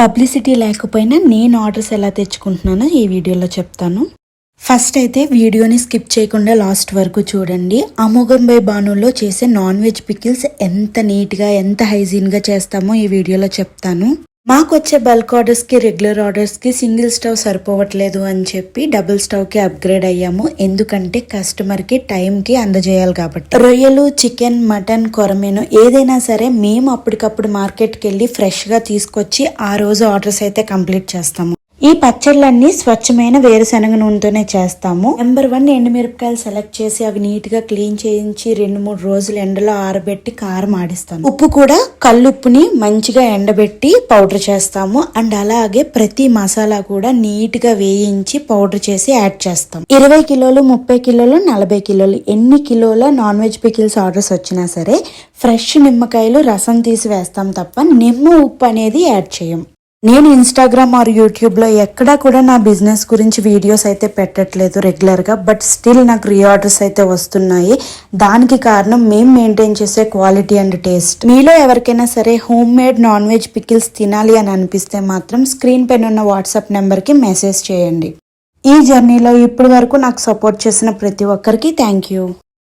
Publicity లేకపోయినా నేను orders ఎలా తెచ్చుకుంటున్నానో ఈ వీడియోలో చెప్తాను. ఫస్ట్ అయితే వీడియోని స్కిప్ చేయకుండా లాస్ట్ వరకు చూడండి. అమోఘం బై బానులో చేసే నాన్ వెజ్ పికిల్స్ ఎంత నీట్గా ఎంత హైజీన్గా చేస్తామో ఈ వీడియోలో చెప్తాను. మాకు వచ్చే బల్క్ ఆర్డర్స్కి రెగ్యులర్ ఆర్డర్స్కి సింగిల్ స్టవ్ సరిపోవట్లేదు అని చెప్పి డబుల్ స్టవ్కి అప్గ్రేడ్ అయ్యాము. ఎందుకంటే కస్టమర్కి టైంకి అందజేయాలి కాబట్టి. రొయ్యలు, చికెన్, మటన్, కొరమేను ఏదైనా సరే మేము అప్పటికప్పుడు మార్కెట్కి వెళ్ళి ఫ్రెష్గా తీసుకొచ్చి ఆ రోజు ఆర్డర్స్ అయితే కంప్లీట్ చేస్తాము. ఈ పచ్చళ్ళన్నీ స్వచ్ఛమైన వేరుశనగ నూనెతోనే చేస్తాము. నెంబర్ 1 ఎండుమిరపకాయలు సెలెక్ట్ చేసి అవి నీట్ గా క్లీన్ చేయించి 2-3 రోజులు ఎండలో ఆరబెట్టి కారం ఆడిస్తాము. ఉప్పు కూడా కల్లుప్పుని మంచిగా ఎండబెట్టి పౌడర్ చేస్తాము. అండ్ అలాగే ప్రతి మసాలా కూడా నీట్ గా వేయించి పౌడర్ చేసి యాడ్ చేస్తాం. 20 కిలోలు, 30 కిలోలు, 40 కిలోలు ఎన్ని కిలోల నాన్ వెజ్ పికిల్స్ ఆర్డర్స్ వచ్చినా సరే ఫ్రెష్ నిమ్మకాయలు రసం తీసి వేస్తాం తప్ప నిమ్మ ఉప్పు అనేది యాడ్ చేయం. నేను ఇన్స్టాగ్రామ్ ఆర్ యూట్యూబ్లో ఎక్కడా కూడా నా బిజినెస్ గురించి వీడియోస్ అయితే పెట్టట్లేదు రెగ్యులర్గా. బట్ స్టిల్ నాకు రీఆర్డర్స్ అయితే వస్తున్నాయి. దానికి కారణం మేము మెయింటైన్ చేసే క్వాలిటీ అండ్ టేస్ట్. మీలో ఎవరికైనా సరే home made non veg pickles తినాలి అని అనిపిస్తే మాత్రం స్క్రీన్ పైన ఉన్న వాట్సాప్ నెంబర్కి మెసేజ్ చేయండి. ఈ జర్నీలో ఇప్పటి వరకు నాకు సపోర్ట్ చేసిన ప్రతి ఒక్కరికి థ్యాంక్ యూ.